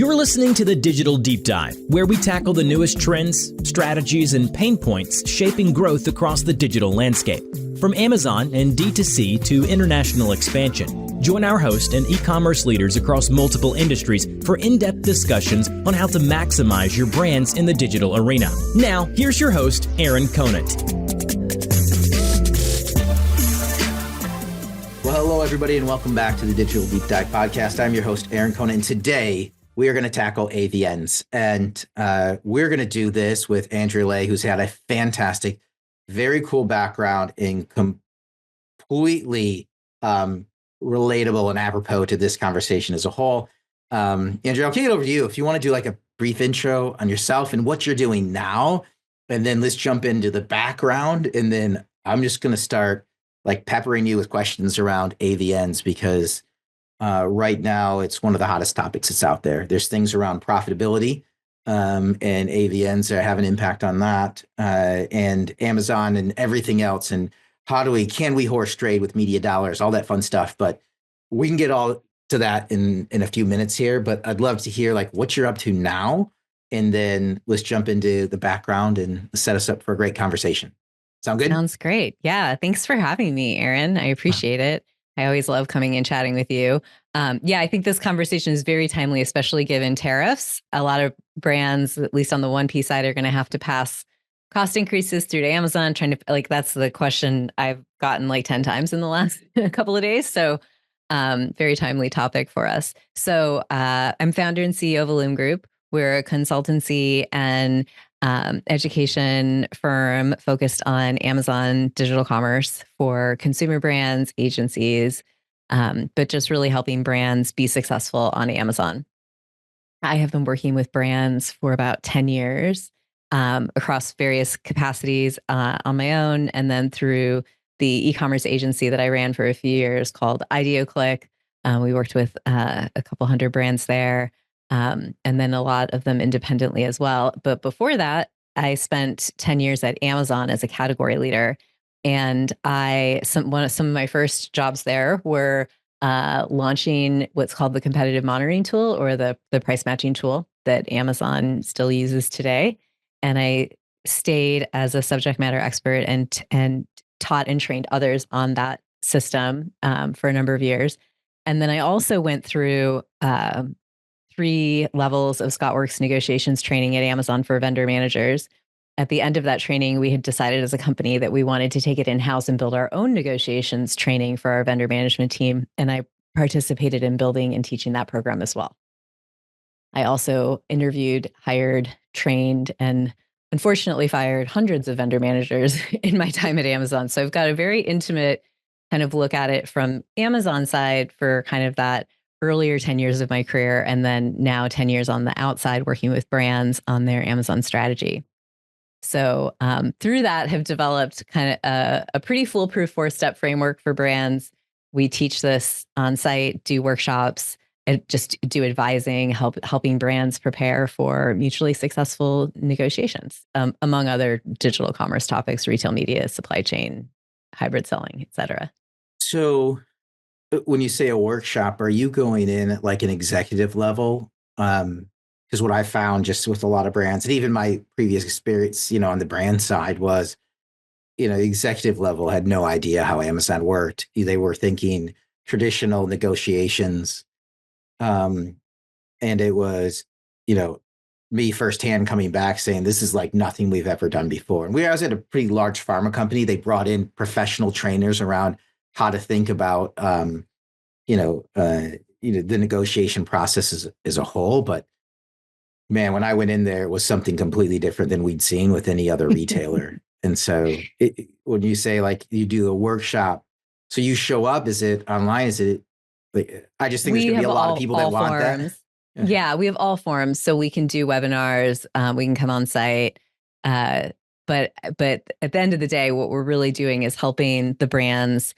You're listening to the Digital Deep Dive, where we tackle the newest trends, strategies, and pain points shaping growth across the digital landscape. From Amazon and D2C to international expansion, join our host and e-commerce leaders across multiple industries for in-depth discussions on how to maximize your brands in the digital arena. Now, here's your host, Aaron Conant. Well, hello, everybody, and welcome back to the Digital Deep Dive podcast. I'm your host, Aaron Conant, and today we are going to tackle AVNs. And we're going to do this with Andrea Leigh, who's had a fantastic, very cool background in completely relatable and apropos to this conversation as a whole. Andrea, I'll kick it over to you. If you want to do like a brief intro on yourself and what you're doing now, and then let's jump into the background. And then I'm just going to start like peppering you with questions around AVNs because right now it's one of the hottest topics that's out there. There's things around profitability and AVNs that have an impact on that and Amazon and everything else. And can we horse trade with media dollars, all that fun stuff. But we can get all to that in a few minutes here, but I'd love to hear like what you're up to now. And then let's jump into the background and set us up for a great conversation. Sound good? Sounds great. Yeah. Thanks for having me, Aaron. I appreciate it. I always love coming and chatting with you. I think this conversation is very timely, especially given tariffs. A lot of brands, at least on the 1P side, are going to have to pass cost increases through to Amazon, that's the question I've gotten like 10 times in the last couple of days. So very timely topic for us. So I'm founder and CEO of Loom Group. We're a consultancy and education firm focused on Amazon digital commerce for consumer brands, agencies, but just really helping brands be successful on Amazon. I have been working with brands for about 10 years across various capacities on my own, and then through the e-commerce agency that I ran for a few years called IdeoClick. We worked with a couple hundred brands there. And then a lot of them independently as well. But before that, I spent 10 years at Amazon as a category leader. And some of my first jobs there were launching what's called the competitive monitoring tool, or the price matching tool that Amazon still uses today. And I stayed as a subject matter expert and taught and trained others on that system for a number of years. And then I also went through 3 levels of ScottWorks negotiations training at Amazon for vendor managers. At the end of that training, we had decided as a company that we wanted to take it in-house and build our own negotiations training for our vendor management team. And I participated in building and teaching that program as well. I also interviewed, hired, trained, and unfortunately fired hundreds of vendor managers in my time at Amazon. So I've got a very intimate kind of look at it from Amazon side for kind of that earlier 10 years of my career, and then now 10 years on the outside working with brands on their Amazon strategy. So through that have developed kind of a pretty foolproof 4-step framework for brands. We teach this on site, do workshops, and just do advising, helping brands prepare for mutually successful negotiations, among other digital commerce topics, retail media, supply chain, hybrid selling, et cetera. So when you say a workshop, are you going in at like an executive level? Because what I found just with a lot of brands, and even my previous experience, on the brand side was, the executive level had no idea how Amazon worked. They were thinking traditional negotiations. And it was, me firsthand coming back saying, this is like nothing we've ever done before. And I was at a pretty large pharma company. They brought in professional trainers around how to think about, the negotiation process as a whole. But man, when I went in there, it was something completely different than we'd seen with any other retailer. And so when you say like you do a workshop, so you show up, is it online? Is it like, I just think there's going to be a lot of people that want forms. that. Yeah, we have all forms. So we can do webinars, we can come on site. But at the end of the day, what we're really doing is helping the brands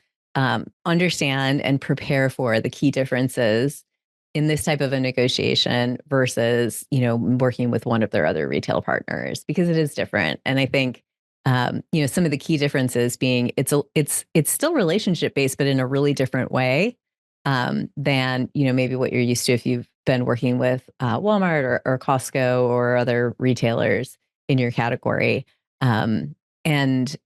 understand and prepare for the key differences in this type of a negotiation versus, working with one of their other retail partners, because it is different. And I think, some of the key differences being it's still relationship based, but in a really different way than, maybe what you're used to if you've been working with Walmart or Costco or other retailers in your category. And then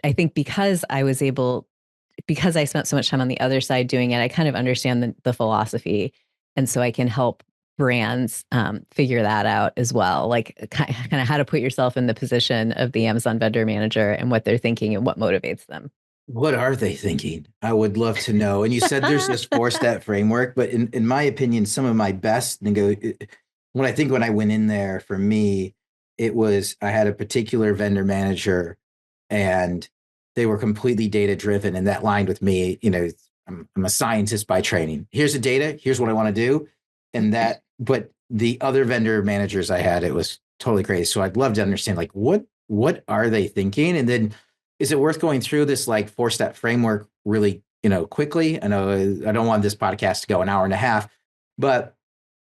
I think because I spent so much time on the other side doing it, I kind of understand the philosophy. And so I can help brands figure that out as well, like kind of how to put yourself in the position of the Amazon vendor manager and what they're thinking and what motivates them. What are they thinking? I would love to know. And you said there's this four-step framework, but in my opinion, some of my best when I went in there, for me, it was I had a particular vendor manager and they were completely data driven, and that lined with me. I'm a scientist by training. Here's the data, here's what I want to do. But the other vendor managers I had, it was totally crazy. So I'd love to understand, like, what are they thinking? And then is it worth going through this like four-step framework really, quickly? I know I don't want this podcast to go an hour and a half, but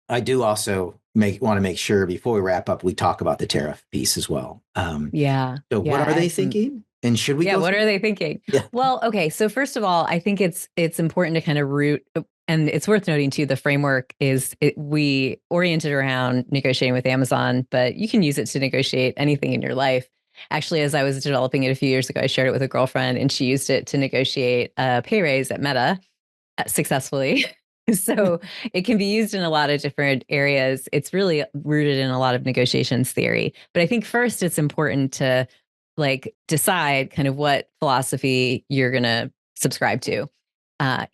I do also want to make sure before we wrap up, we talk about the tariff piece as well. So what are they thinking? And should we what are they thinking? Yeah. Well, okay. So first of all, I think it's important to kind of root, and it's worth noting too, the framework we oriented around negotiating with Amazon, but you can use it to negotiate anything in your life. Actually, as I was developing it a few years ago, I shared it with a girlfriend and she used it to negotiate a pay raise at Meta successfully. So it can be used in a lot of different areas. It's really rooted in a lot of negotiations theory. But I think first it's important to decide kind of what philosophy you're going to subscribe to.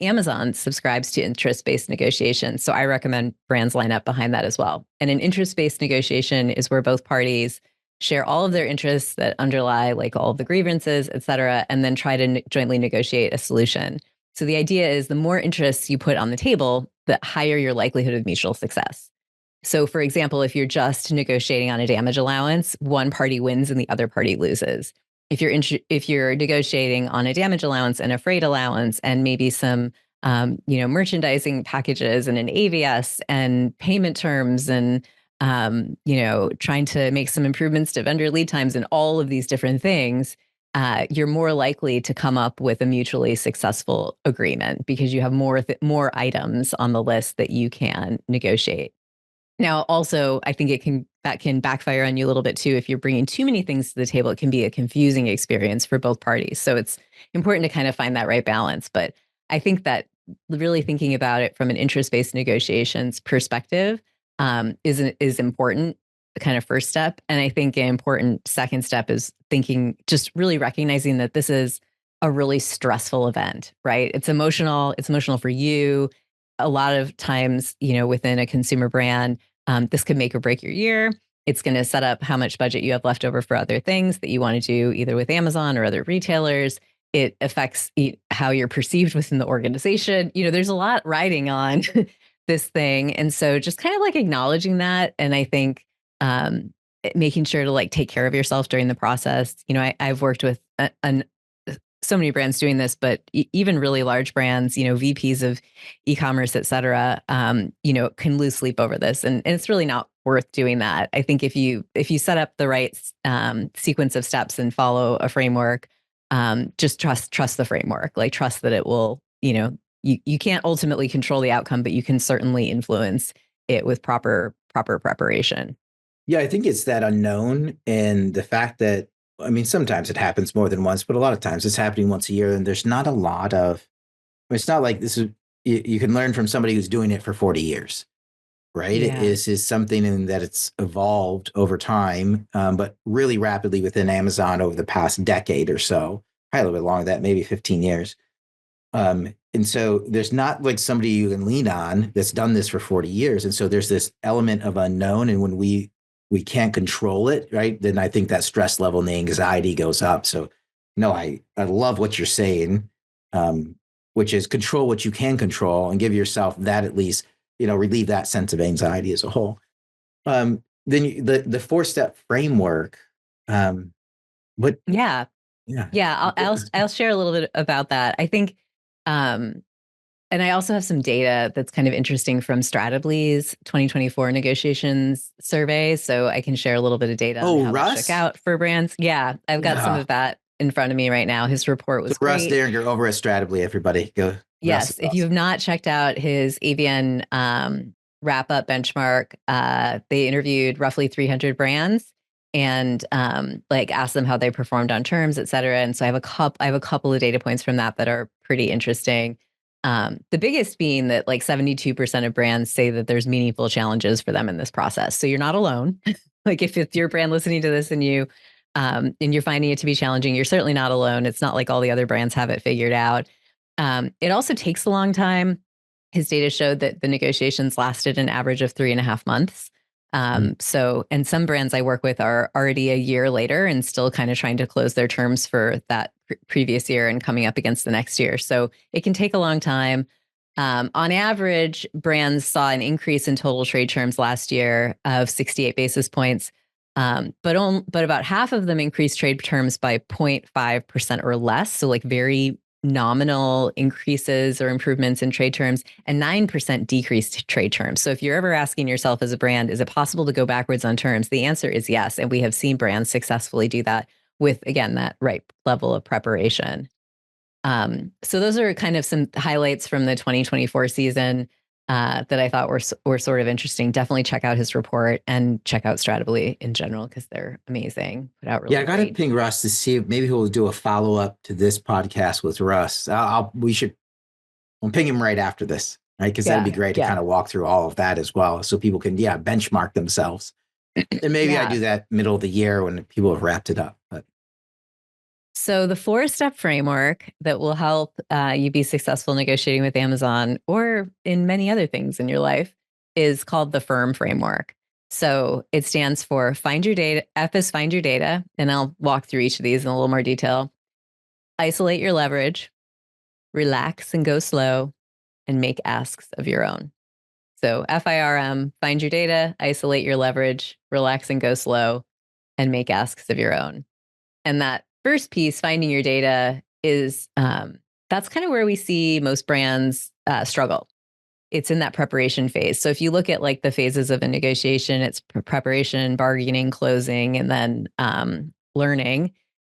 Amazon subscribes to interest-based negotiation. So I recommend brands line up behind that as well. And an interest-based negotiation is where both parties share all of their interests that underlie all of the grievances, et cetera, and then try to jointly negotiate a solution. So the idea is the more interests you put on the table, the higher your likelihood of mutual success. So for example, if you're just negotiating on a damage allowance, one party wins and the other party loses. If you're negotiating on a damage allowance and a freight allowance and maybe some merchandising packages and an AVS and payment terms and trying to make some improvements to vendor lead times and all of these different things, you're more likely to come up with a mutually successful agreement because you have more items on the list that you can negotiate. Now, also, I think that can backfire on you a little bit too. If you're bringing too many things to the table, it can be a confusing experience for both parties. So it's important to kind of find that right balance. But I think that really thinking about it from an interest-based negotiations perspective is important, the kind of first step. And I think an important second step is just really recognizing that this is a really stressful event, right? It's emotional. It's emotional for you. A lot of times, within a consumer brand, this could make or break your year. It's going to set up how much budget you have left over for other things that you want to do, either with Amazon or other retailers. It affects how you're perceived within the organization. There's a lot riding on this thing. And so just kind of acknowledging that. And I think making sure to take care of yourself during the process. I've worked with so many brands doing this, but even really large brands, VPs of e-commerce, et cetera, can lose sleep over this. And it's really not worth doing that. I think if you set up the right sequence of steps and follow a framework, just trust the framework, trust that it will, you can't ultimately control the outcome, but you can certainly influence it with proper preparation. Yeah, I think it's that unknown and the fact that, sometimes it happens more than once, but a lot of times it's happening once a year, and there's not a lot of, it's not like this is, you can learn from somebody who's doing it for 40 years, right? Yeah. It is something in that it's evolved over time, but really rapidly within Amazon over the past decade or so, probably a little bit longer than that, maybe 15 years. And so there's not somebody you can lean on that's done this for 40 years. And so there's this element of unknown. And when we can't control it, right, then I think that stress level and the anxiety goes up. So, no, I love what you're saying, which is control what you can control and give yourself that, at least, relieve that sense of anxiety as a whole. Then the 4-step framework. Yeah. I'll share a little bit about that. I think, and I also have some data that's kind of interesting from Strategi's 2024 negotiations survey. So I can share a little bit of data on how that shook out for brands. Yeah, I've got some of that in front of me right now. His report was Russ great. Derringer over at Strategy, everybody. Go Yes, if you have not checked out his AVN wrap up benchmark, they interviewed roughly 300 brands and like asked them how they performed on terms, et cetera. And so I have a couple of data points from that are pretty interesting. The biggest being that like 72% of brands say that there's meaningful challenges for them in this process. So you're not alone. Like if it's your brand listening to this and you're finding it to be challenging, you're certainly not alone. It's not like all the other brands have it figured out. It also takes a long time. His data showed that the negotiations lasted an average of 3.5 months. And some brands I work with are already a year later and still kind of trying to close their terms for that previous year and coming up against the next year. So it can take a long time. On average, brands saw an increase in total trade terms last year of 68 basis points. But about half of them increased trade terms by 0.5% or less. So like very nominal increases or improvements in trade terms, and 9% decreased trade terms. So if you're ever asking yourself as a brand, is it possible to go backwards on terms? The answer is yes. And we have seen brands successfully do that with, again, that right level of preparation. So those are kind of some highlights from the 2024 season that I thought were sort of interesting. Definitely check out his report and check out Strategy in general because they're amazing. Put out really I got to ping Russ to see if maybe he'll do a follow up to this podcast with Russ. I'll ping him right after this, right? Because that'd be great to kind of walk through all of that as well, so people can benchmark themselves. And maybe I do that middle of the year when people have wrapped it up. But so the 4-step framework that will help you be successful negotiating with Amazon or in many other things in your life is called the FIRM framework. So it stands for find your data. F is find your data. And I'll walk through each of these in a little more detail. Isolate your leverage, relax and go slow, and make asks of your own. So FIRM, find your data, isolate your leverage, relax and go slow, and make asks of your own. And that first piece, finding your data, is that's kind of where we see most brands struggle. It's in that preparation phase. So if you look at like the phases of a negotiation, it's preparation, bargaining, closing, and then learning.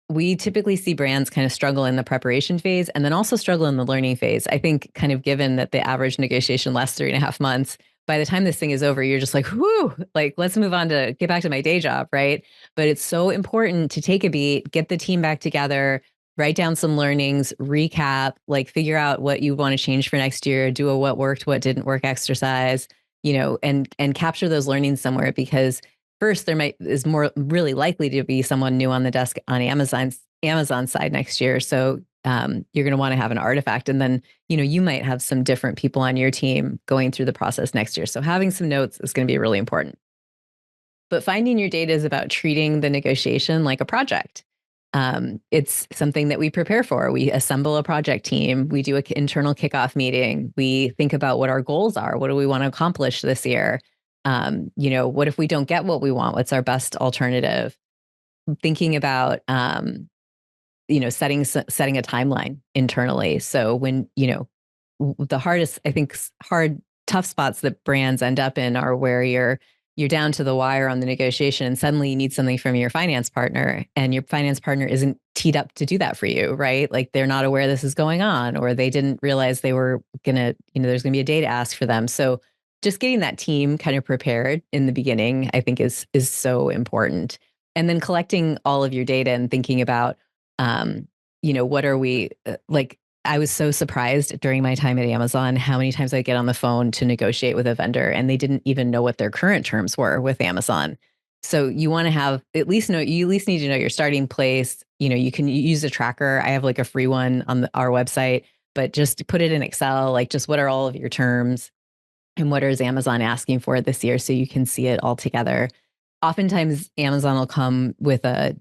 We typically see brands kind of struggle in the preparation phase and then also struggle in the learning phase. I think kind of given that the average negotiation lasts 3.5 months, by the time this thing is over, you're just like, whoo, like, let's move on to get back to my day job, right? But it's so important to take a beat, get the team back together, write down some learnings, recap, like figure out what you want to change for next year, do a what worked, what didn't work exercise, and capture those learnings somewhere, because first, there is more really likely to be someone new on the desk on Amazon side next year. So you're going to want to have an artifact. And then, you might have some different people on your team going through the process next year. So having some notes is going to be really important. But finding your data is about treating the negotiation like a project. It's something that we prepare for. We assemble a project team. We do an internal kickoff meeting. We think about what our goals are. What do we want to accomplish this year? What if we don't get what we want? What's our best alternative? Thinking about, setting a timeline internally. So when, the hardest, I think, tough spots that brands end up in are where you're down to the wire on the negotiation and suddenly you need something from your finance partner and your finance partner isn't teed up to do that for you, right? Like they're not aware this is going on, or they didn't realize they were gonna, there's gonna be a data ask for them. So just getting that team kind of prepared in the beginning, I think is so important. And then collecting all of your data and thinking about, what are we like? I was so surprised during my time at Amazon how many times I get on the phone to negotiate with a vendor and they didn't even know what their current terms were with Amazon. So you want to have you at least need to know your starting place. You can use a tracker. I have like a free one on our website, but just put it in Excel, like just what are all of your terms and what is Amazon asking for this year so you can see it all together. Oftentimes Amazon will come with a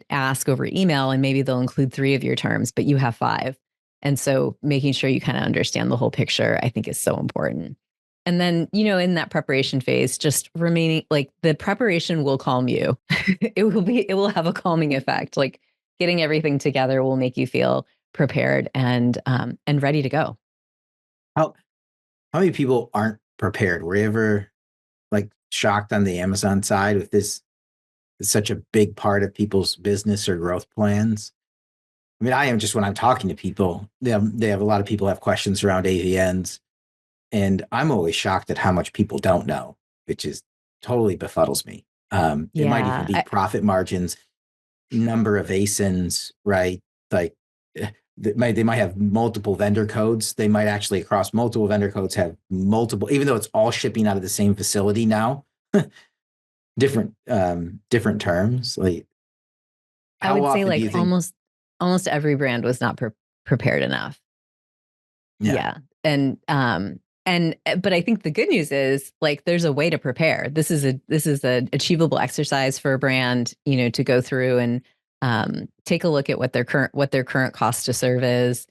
ask over email and maybe they'll include 3 of your terms, but you have 5. And so making sure you kind of understand the whole picture, I think, is so important. And then, in that preparation phase, just remaining like the preparation will calm you. It will have a calming effect. Like getting everything together will make you feel prepared and ready to go. How many people aren't prepared? Were you ever like shocked on the Amazon side with this? It's such a big part of people's business or growth plans. I mean, I am just when I'm talking to people, they have a lot of people have questions around AVNs, and I'm always shocked at how much people don't know, which is totally befuddles me. It might even Yeah. be profit margins, number of ASINs, right? Like they might have multiple vendor codes. They might actually across multiple vendor codes have multiple, even though it's all shipping out of the same facility now, different terms. Like I how would say often do like you think? almost every brand was not prepared enough. Yeah, Yeah. But I think the good news is like there's a way to prepare. This is a achievable exercise for a brand, to go through and take a look at what their current cost to serve is,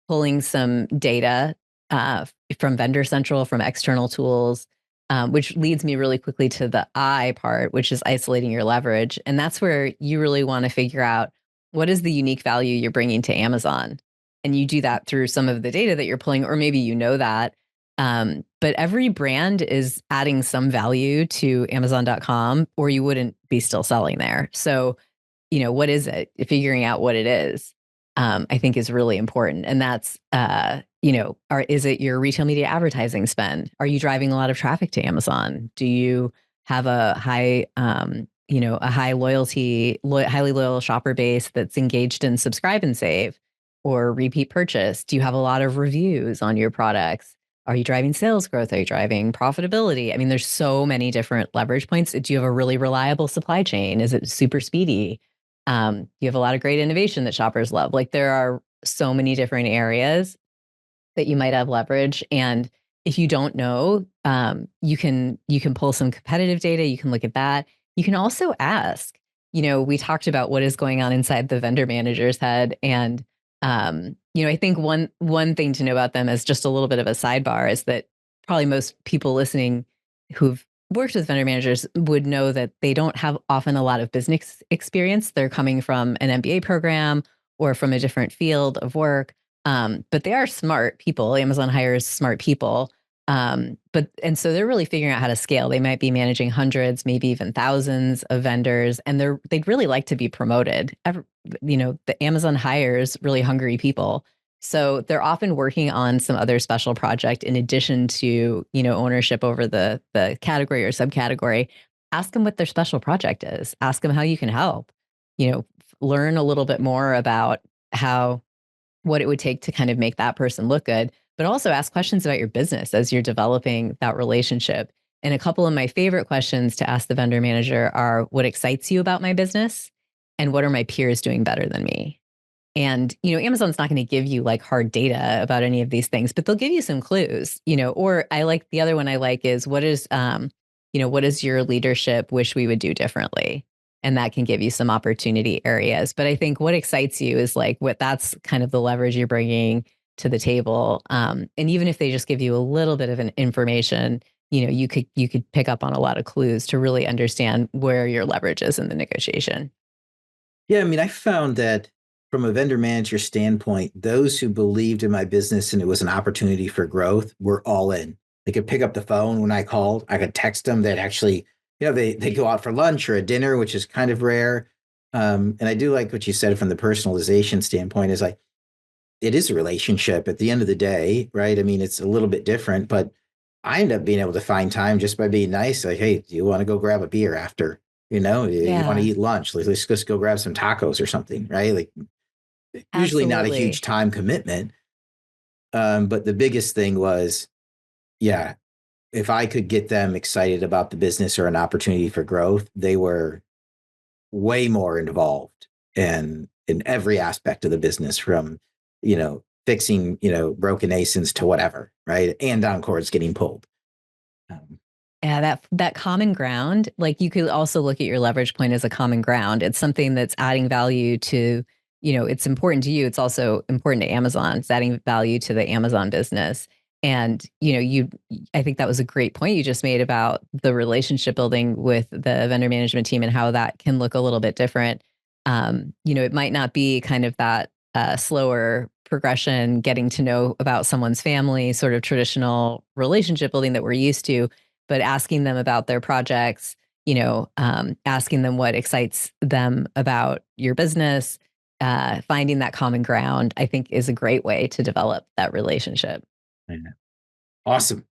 pulling some data from Vendor Central, from external tools, which leads me really quickly to the I part, which is isolating your leverage. And that's where you really want to figure out what is the unique value you're bringing to Amazon. And you do that through some of the data that you're pulling, or maybe you know that. But every brand is adding some value to Amazon.com, or you wouldn't be still selling there. So, what is it? Figuring out what it is, I think is really important. And that's, is it your retail media advertising spend? Are you driving a lot of traffic to Amazon? Do you have a high, a high highly loyal shopper base that's engaged in subscribe and save or repeat purchase? Do you have a lot of reviews on your products? Are you driving sales growth? Are you driving profitability? I mean, there's so many different leverage points. Do you have a really reliable supply chain? Is it super speedy? You have a lot of great innovation that shoppers love. Like there are so many different areas that you might have leverage. And if you don't know, you can pull some competitive data. You can look at that. You can also ask. We talked about what is going on inside the vendor manager's head, and I think one thing to know about them as just a little bit of a sidebar is that probably most people listening who've worked with vendor managers would know that they don't have often a lot of business experience. They're coming from an MBA program or from a different field of work. But they are smart people. Amazon hires smart people. And so they're really figuring out how to scale. They might be managing hundreds, maybe even thousands of vendors, and they'd really like to be promoted. The Amazon hires really hungry people. So they're often working on some other special project in addition to, ownership over the category or subcategory. Ask them what their special project is. Ask them how you can help. Learn a little bit more about what it would take to kind of make that person look good, but also ask questions about your business as you're developing that relationship. And a couple of my favorite questions to ask the vendor manager are, what excites you about my business? And what are my peers doing better than me? And, Amazon's not going to give you like hard data about any of these things, but they'll give you some clues, or I like the other one I like is what does your leadership wish we would do differently? And that can give you some opportunity areas. But I think what excites you is like that's kind of the leverage you're bringing to the table. And even if they just give you a little bit of an information, you could pick up on a lot of clues to really understand where your leverage is in the negotiation. yeah. I mean, I found that from a vendor manager standpoint, those who believed in my business and it was an opportunity for growth were all in. They could pick up the phone when I called. I could text them. They'd actually, they go out for lunch or a dinner, which is kind of rare. And I do like what you said from the personalization standpoint is like, it is a relationship at the end of the day, right? I mean, it's a little bit different, but I end up being able to find time just by being nice. Like, hey, do you want to go grab a beer after? You want to Yeah, eat lunch? Let's just go grab some tacos or something, right? Like, usually not a huge absolutely. time commitment. But the biggest thing was, yeah, if I could get them excited about the business or an opportunity for growth, they were way more involved in every aspect of the business from, fixing, broken ASINs to whatever, right? And on cords getting pulled. Um, Yeah, that common ground, like you could also look at your leverage point as a common ground. It's something that's adding value to, it's important to you. It's also important to Amazon. It's adding value to the Amazon business. And, I think that was a great point you just made about the relationship building with the vendor management team and how that can look a little bit different. It might not be kind of that slower progression, getting to know about someone's family, sort of traditional relationship building that we're used to, but asking them about their projects, asking them what excites them about your business, finding that common ground, I think, is a great way to develop that relationship. Awesome.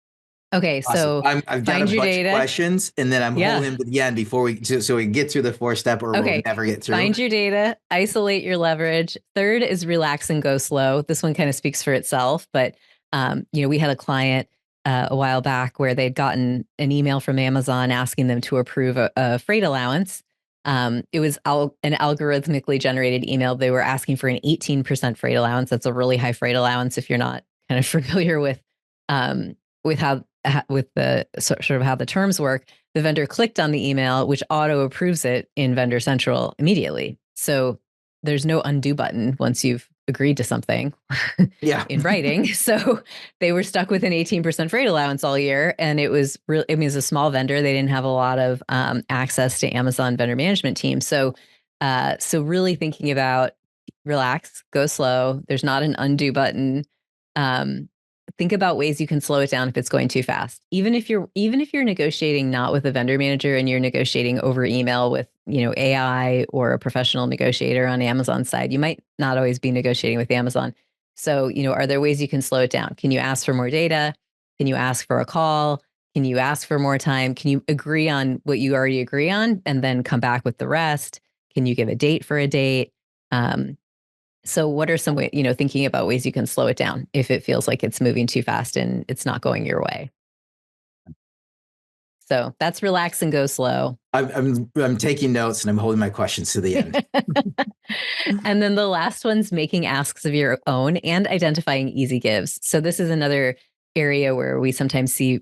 Okay, Awesome. so I've got a find your bunch of data. questions, and then I'm Yeah. holding him to the end before so we can get through the 4-step, or we'll Okay. never get through. Find your data, isolate your leverage. Third is relax and go slow. This one kind of speaks for itself, but we had a client a while back where they'd gotten an email from Amazon asking them to approve a freight allowance. It was an algorithmically generated email. They were asking for an 18% freight allowance. That's a really high freight allowance if you're not kind of familiar with how with the sort of how the terms work. The vendor clicked on the email, which auto approves it in Vendor Central immediately. So there's no undo button once you've agreed to something in writing. So they were stuck with an 18% freight allowance all year. And it was really, I mean, it was a small vendor. They didn't have a lot of access to Amazon vendor management team. So really thinking about relax, go slow. There's not an undo button. Think about ways you can slow it down if it's going too fast. Even if you're negotiating not with a vendor manager and you're negotiating over email with, AI or a professional negotiator on Amazon's side, you might not always be negotiating with Amazon. So, are there ways you can slow it down? Can you ask for more data? Can you ask for a call? Can you ask for more time? Can you agree on what you already agree on and then come back with the rest? Can you give a date for a date? So what are some ways, thinking about ways you can slow it down if it feels like it's moving too fast and it's not going your way? So that's relax and go slow. I'm taking notes and I'm holding my questions to the end. And then the last one's making asks of your own and identifying easy gives. So this is another area where we sometimes see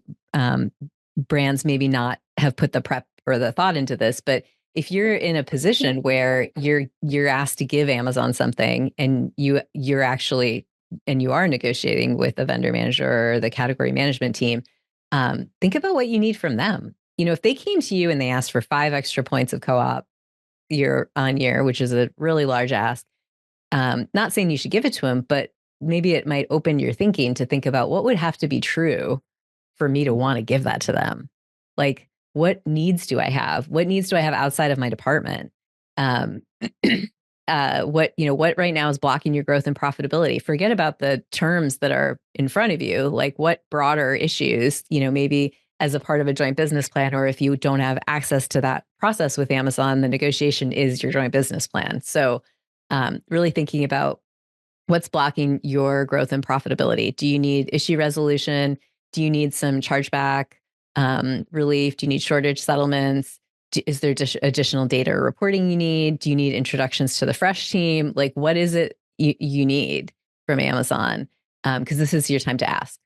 brands maybe not have put the prep or the thought into this, but if you're in a position where you're asked to give Amazon something and you are negotiating with the vendor manager or the category management team, think about what you need from them. If they came to you and they asked for 5 extra points of co-op year on year, which is a really large ask, not saying you should give it to them, but maybe it might open your thinking to think about what would have to be true for me to want to give that to them. Like, what needs do I have? What needs do I have outside of my department? What right now is blocking your growth and profitability? Forget about the terms that are in front of you. Like, what broader issues, maybe as a part of a joint business plan, or if you don't have access to that process with Amazon, the negotiation is your joint business plan. So really thinking about what's blocking your growth and profitability. Do you need issue resolution? Do you need some chargeback relief? Do you need shortage settlements? Is there additional data or reporting you need? Do you need introductions to the fresh team? Like, what is it you need from Amazon? Because this is your time to ask.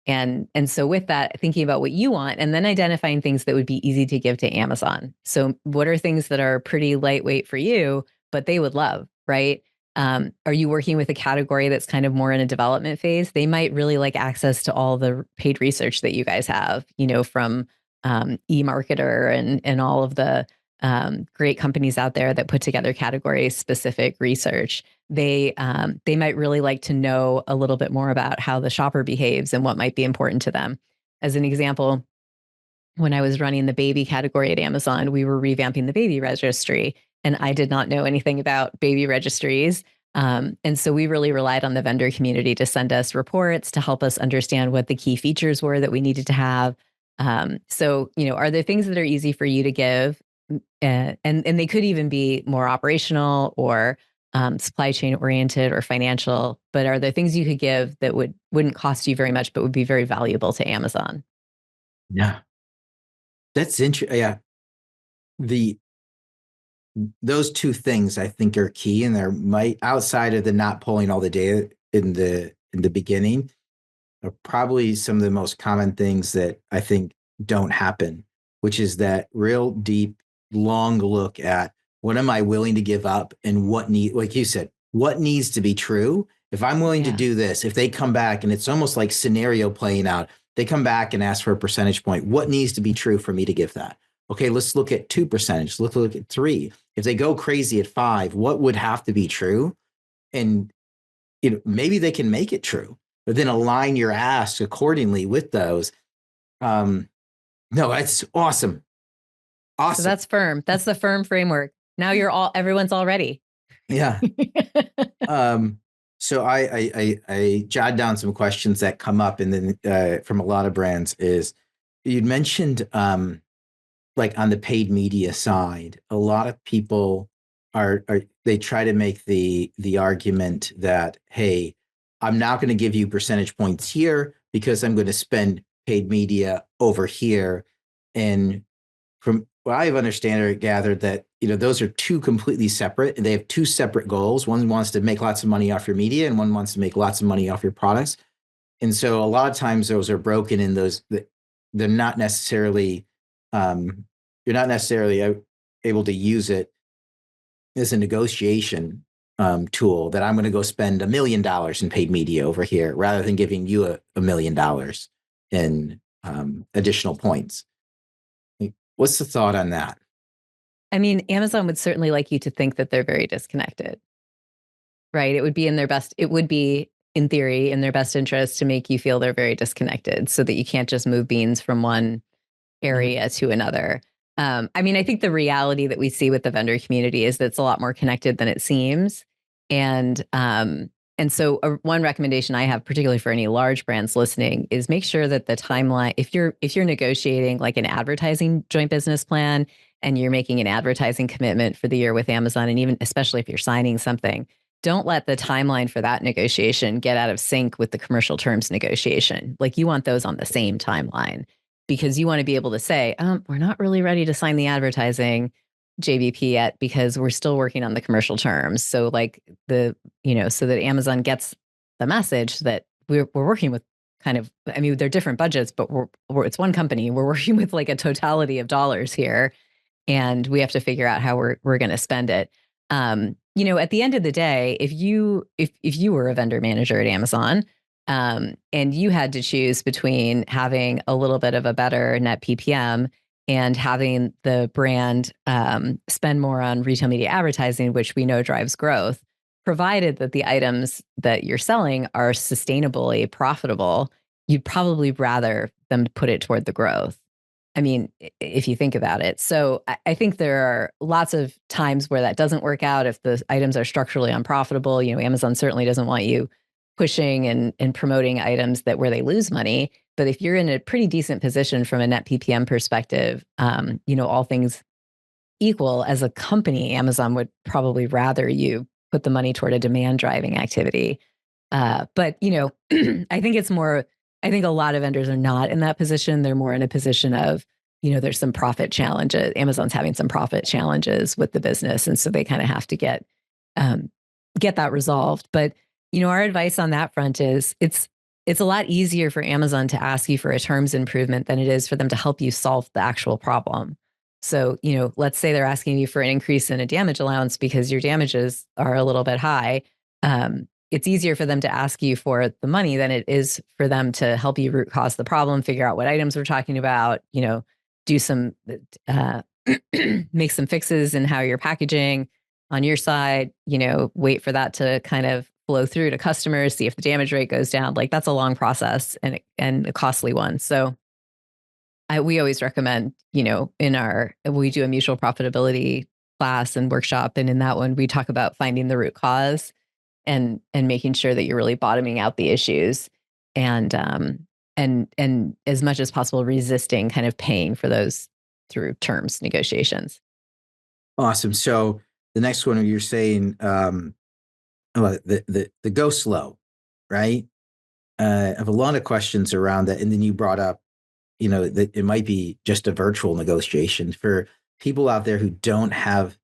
And so with that, thinking about what you want and then identifying things that would be easy to give to Amazon. So what are things that are pretty lightweight for you, but they would love, right? Are you working with a category that's kind of more in a development phase? They might really like access to all the paid research that you guys have, from eMarketer and all of the great companies out there that put together category specific research. They might really like to know a little bit more about how the shopper behaves and what might be important to them. As an example, when I was running the baby category at Amazon, we were revamping the baby registry, and I did not know anything about baby registries. And so we really relied on the vendor community to send us reports to help us understand what the key features were that we needed to have. So, are there things that are easy for you to give? And they could even be more operational or supply chain oriented or financial, but are there things you could give that wouldn't cost you very much, but would be very valuable to Amazon? Yeah. That's interesting. Yeah. Those two things I think are key, and there might, outside of the not pulling all the data in the beginning, are probably some of the most common things that I think don't happen, which is that real deep, long look at what am I willing to give up and like you said, what needs to be true. If I'm willing to do this, if they come back and it's almost like scenario playing out, they come back and ask for a percentage point. What needs to be true for me to give that? Okay, let's look at 2%. Let's look at 3. If they go crazy at 5, what would have to be true? And maybe they can make it true, but then align your ask accordingly with those. No, that's awesome. Awesome. So that's firm. That's the firm framework. Now everyone's all ready. Yeah. Um, so I jotted down some questions that come up, and then from a lot of brands is you'd mentioned like on the paid media side, a lot of people are they try to make the argument that, hey, I'm not going to give you percentage points here because I'm going to spend paid media over here. And from what I've understand or gathered that, those are two completely separate and they have two separate goals. One wants to make lots of money off your media and one wants to make lots of money off your products. And so a lot of times those are broken in those, they're not necessarily, you're not necessarily able to use it as a negotiation tool that I'm going to go spend $1 million in paid media over here rather than giving you $1 million in additional points. What's the thought on that? I mean, Amazon would certainly like you to think that they're very disconnected, right? It would be in theory, in their best interest to make you feel they're very disconnected so that you can't just move beans from one area to another. I mean, I think the reality that we see with the vendor community is that it's a lot more connected than it seems. And so one recommendation I have, particularly for any large brands listening, is make sure that the timeline, if you're negotiating like an advertising joint business plan and you're making an advertising commitment for the year with Amazon, and even especially if you're signing something, don't let the timeline for that negotiation get out of sync with the commercial terms negotiation. Like you want those on the same timeline because you want to be able to say, we're not really ready to sign the advertising JBP yet because we're still working on the commercial terms. So like so that Amazon gets the message that we're working with I mean, they're different budgets, but it's one company. We're working with like a totality of dollars here, and we have to figure out how we're going to spend it. At the end of the day, if you were a vendor manager at Amazon, and you had to choose between having a little bit of a better net PPM and having the brand spend more on retail media advertising, which we know drives growth, provided that the items that you're selling are sustainably profitable, you'd probably rather them put it toward the growth. I mean, if you think about it. So I think there are lots of times where that doesn't work out if the items are structurally unprofitable. Amazon certainly doesn't want you pushing and promoting items where they lose money. But if you're in a pretty decent position from a net PPM perspective, all things equal, as a company, Amazon would probably rather you put the money toward a demand driving activity. But I think a lot of vendors are not in that position. They're more in a position of, there's some profit challenges. Amazon's having some profit challenges with the business. And so they kind of have to get that resolved. But, our advice on that front is it's a lot easier for Amazon to ask you for a terms improvement than it is for them to help you solve the actual problem. So, let's say they're asking you for an increase in a damage allowance because your damages are a little bit high. It's easier for them to ask you for the money than it is for them to help you root cause the problem, figure out what items we're talking about, do some, make some fixes in how you're packaging on your side, wait for that to kind of flow through to customers, see if the damage rate goes down. Like that's a long process and a costly one. So we always recommend, we do a mutual profitability class and workshop. And in that one, we talk about finding the root cause and making sure that you're really bottoming out the issues and as much as possible, resisting kind of paying for those through terms negotiations. Awesome. So the next one you're saying, the go slow, right? I have a lot of questions around that. And then you brought up, that it might be just a virtual negotiation for people out there who they have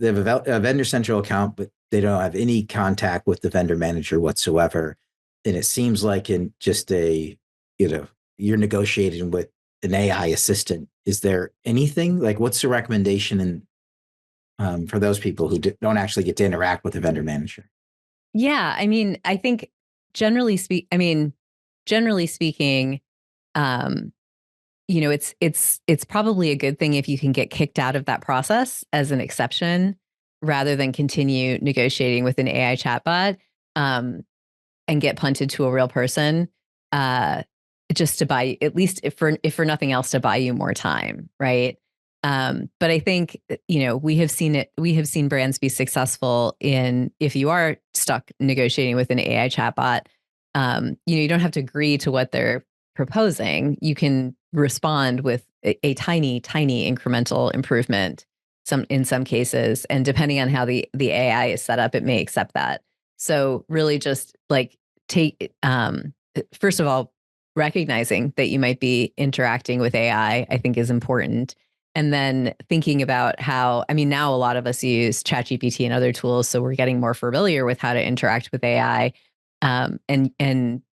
a vendor central account, but they don't have any contact with the vendor manager whatsoever. And it seems like in just you're negotiating with an AI assistant. Is there anything like, what's the recommendation for those people who don't actually get to interact with the vendor manager? Yeah. I mean, I think generally speaking, it's probably a good thing if you can get kicked out of that process as an exception rather than continue negotiating with an AI chatbot and get punted to a real person just to buy, at least if for nothing else, to buy you more time, right? But I think, we have seen brands be successful in, if you are stuck negotiating with an AI chatbot, you don't have to agree to what they're proposing. You can respond with a tiny, tiny incremental improvement in some cases. And depending on how the AI is set up, it may accept that. So really just like first of all, recognizing that you might be interacting with AI, I think is important. And then thinking about now a lot of us use ChatGPT and other tools, so we're getting more familiar with how to interact with AI. And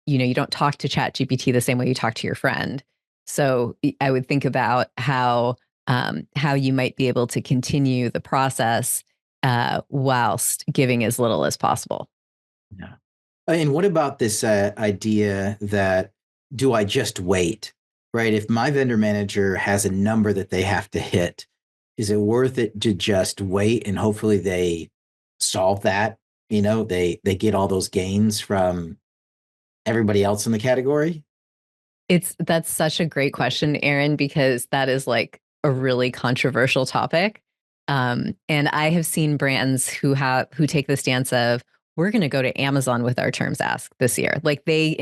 you don't talk to ChatGPT the same way you talk to your friend. So I would think about how you might be able to continue the process whilst giving as little as possible. Yeah. And what about this idea that, do I just wait? Right? If my vendor manager has a number that they have to hit, is it worth it to just wait and hopefully they solve that? They get all those gains from everybody else in the category? That's such a great question, Aaron, because that is like a really controversial topic. And I have seen brands who take the stance of, we're going to go to Amazon with our terms ask this year. Like they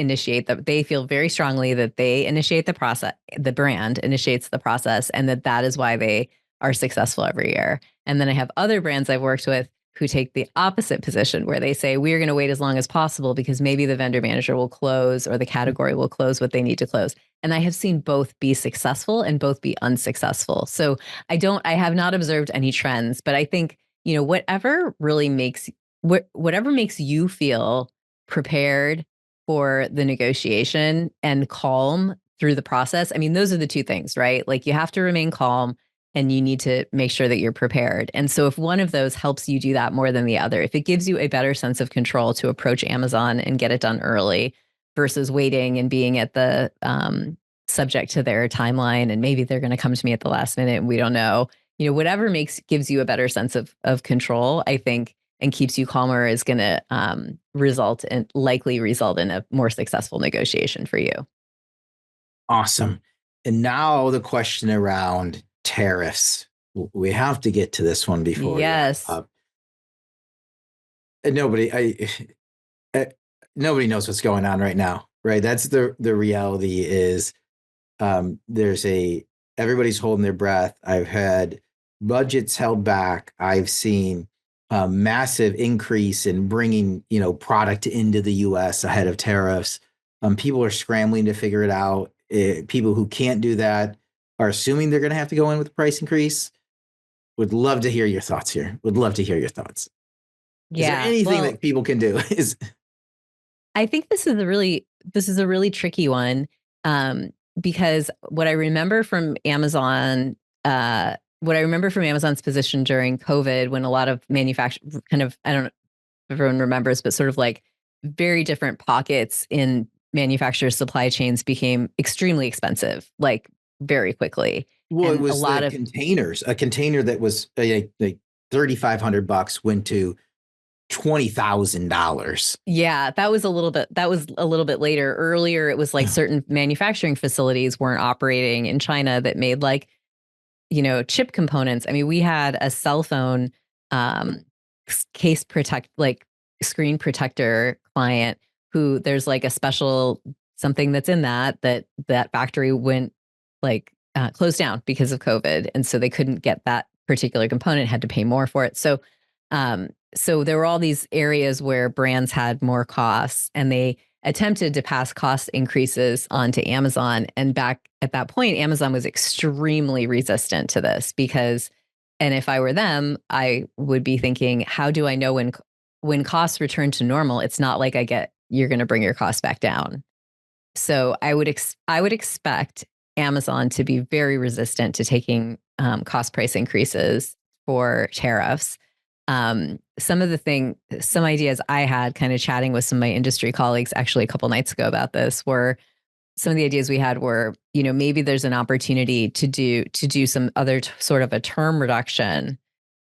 feel very strongly that they initiate the process, the brand initiates the process, and that is why they are successful every year. And then I have other brands I've worked with who take the opposite position, where they say, we're going to wait as long as possible because maybe the vendor manager will close or the category will close what they need to close. And I have seen both be successful and both be unsuccessful. So I have not observed any trends, but I think, whatever makes you feel prepared for the negotiation and calm through the process. I mean, those are the two things, right? Like you have to remain calm and you need to make sure that you're prepared. And so if one of those helps you do that more than the other, if it gives you a better sense of control to approach Amazon and get it done early versus waiting and being at the subject to their timeline, and maybe they're going to come to me at the last minute and we don't know, whatever gives you a better sense of control, I think, and keeps you calmer, is going to likely result in a more successful negotiation for you. Awesome. And now the question around tariffs. We have to get to this one before. Yes. And nobody knows what's going on right now, right? That's the reality is everybody's holding their breath. I've had budgets held back. I've seen a massive increase in bringing, product into the US ahead of tariffs. People are scrambling to figure it out. People who can't do that are assuming they're going to have to go in with a price increase. Would love to hear your thoughts here. Would love to hear your thoughts. Yeah. Is there anything that people can do? I think this is a really tricky one, because what I remember from Amazon's position during COVID, when a lot of manufacturers I don't know if everyone remembers, but sort of like very different pockets in manufacturers' supply chains became extremely expensive, like very quickly. Well, And it was a lot of containers. A container that was like $3,500 went to $20,000. Yeah, that was a little bit later. Earlier, it was like certain manufacturing facilities weren't operating in China that made chip components. I mean, we had a cell phone screen protector client who there's like a special something that's in that factory went closed down because of COVID. And so they couldn't get that particular component, had to pay more for it. So there were all these areas where brands had more costs and they attempted to pass cost increases onto Amazon. And back at that point, Amazon was extremely resistant to this and if I were them, I would be thinking, how do I know when costs return to normal, it's not like you're going to bring your costs back down. So I would expect Amazon to be very resistant to taking cost price increases for tariffs. Some ideas I had kind of chatting with some of my industry colleagues actually a couple nights ago about this were, some of the ideas we had were, maybe there's an opportunity to do some other sort of a term reduction,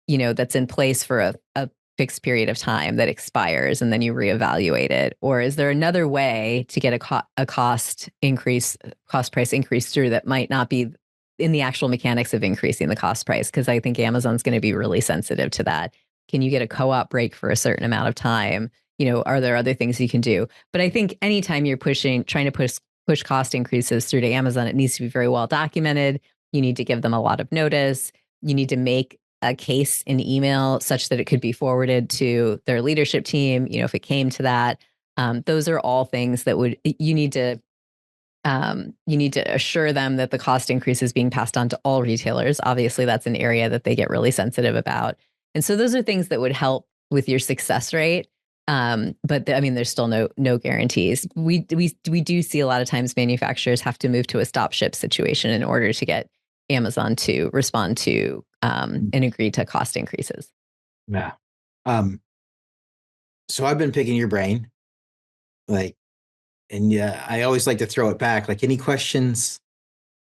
that's in place for a fixed period of time that expires and then you reevaluate it. Or is there another way to get a cost price increase through that might not be in the actual mechanics of increasing the cost price, because I think Amazon's going to be really sensitive to that. Can you get a co-op break for a certain amount of time? Are there other things you can do? But I think anytime you're trying to push cost increases through to Amazon, it needs to be very well documented. You need to give them a lot of notice. You need to make a case in email such that it could be forwarded to their leadership team, if it came to that. Those are all things that you need to assure them that the cost increase is being passed on to all retailers. Obviously, that's an area that they get really sensitive about. And so those are things that would help with your success rate. But there's still no guarantees. We do see a lot of times manufacturers have to move to a stop ship situation in order to get Amazon to respond to and agree to cost increases. Yeah. So I've been picking your brain, and I always like to throw it back. Like, any questions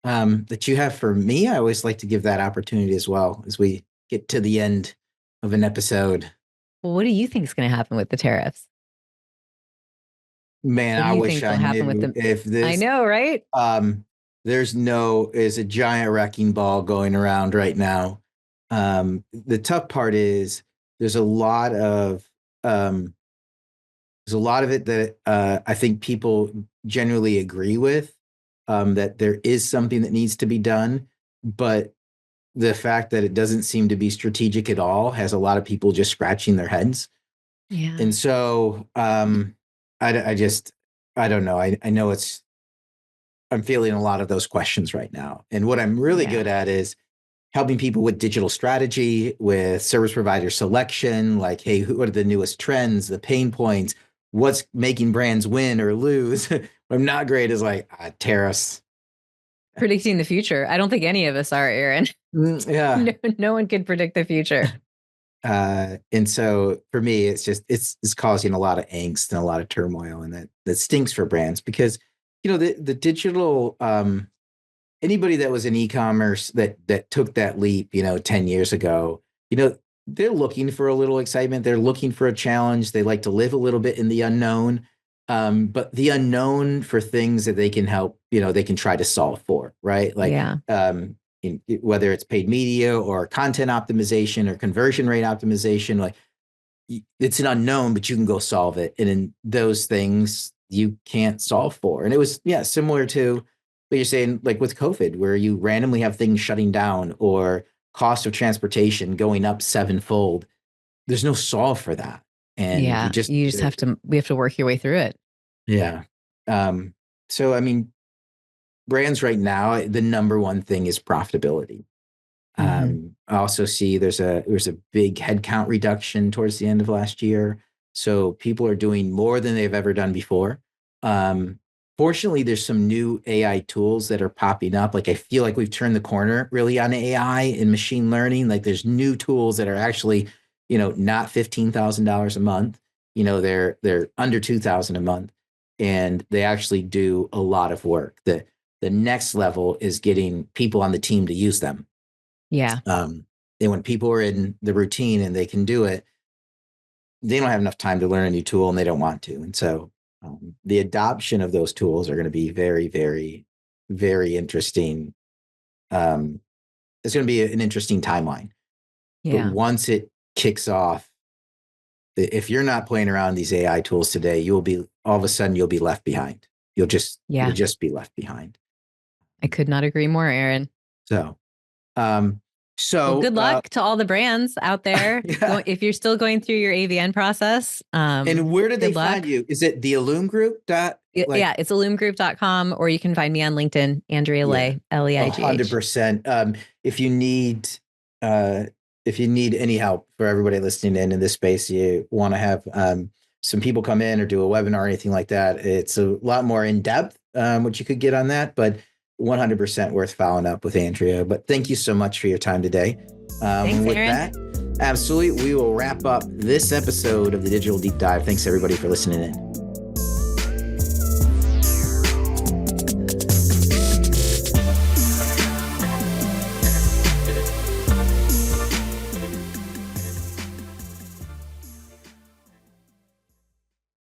that you have for me, I always like to give that opportunity as well as we get to the end of an episode. Well, what do you think is going to happen with the tariffs? Man, I wish I knew if this. I know, right? There's a giant wrecking ball going around right now. The tough part is there's a lot of it that I think people generally agree with, that there is something that needs to be done, but the fact that it doesn't seem to be strategic at all has a lot of people just scratching their heads. Yeah. And so I don't know. I know I'm feeling a lot of those questions right now. And what I'm really good at is helping people with digital strategy, with service provider selection, like, hey, what are the newest trends, the pain points, what's making brands win or lose? What I'm not great is tariffs. Predicting the future. I don't think any of us are, Aaron. Yeah. No one can predict the future. And so for me, it's causing a lot of angst and a lot of turmoil, and that stinks for brands because, the digital, anybody that was in e-commerce that took that leap, 10 years ago, they're looking for a little excitement. They're looking for a challenge. They like to live a little bit in the unknown, but the unknown for things that they can help, they can try to solve for, right? Whether it's paid media or content optimization or conversion rate optimization, it's an unknown, but you can go solve it. And in those things you can't solve for. And it was, similar to what you're saying, like with COVID, where you randomly have things shutting down or cost of transportation going up 7-fold. There's no solve for that. And we have to work your way through it. Yeah. So, brands right now, the number one thing is profitability. I also see there's a big headcount reduction towards the end of last year. So people are doing more than they've ever done before. Fortunately, there's some new AI tools that are popping up. I feel like we've turned the corner really on AI and machine learning. There's new tools that are actually, not $15,000 a month. They're under $2,000 a month, and they actually do a lot of work. The next level is getting people on the team to use them. Yeah. And when people are in the routine and they can do it, they don't have enough time to learn a new tool, and they don't want to. And so the adoption of those tools are going to be very, very, very interesting. It's going to be an interesting timeline. Yeah. But once it kicks off, if you're not playing around these AI tools today, you'll be left behind. You'll just be left behind. I could not agree more, Aaron. So good luck to all the brands out there. If you're still going through your AVN process. And where do they find you? Is it the Illume Group? It's illumegroup.com, or you can find me on LinkedIn, Andrea Leigh, Leigh. 100%. If you need any help for everybody listening in this space, you want to have some people come in or do a webinar or anything like that, it's a lot more in depth, what you could get on that, but 100% worth following up with Andrea. But thank you so much for your time today. Thanks, with Aaron. That, absolutely, we will wrap up this episode of the Digital Deep Dive. Thanks everybody for listening in.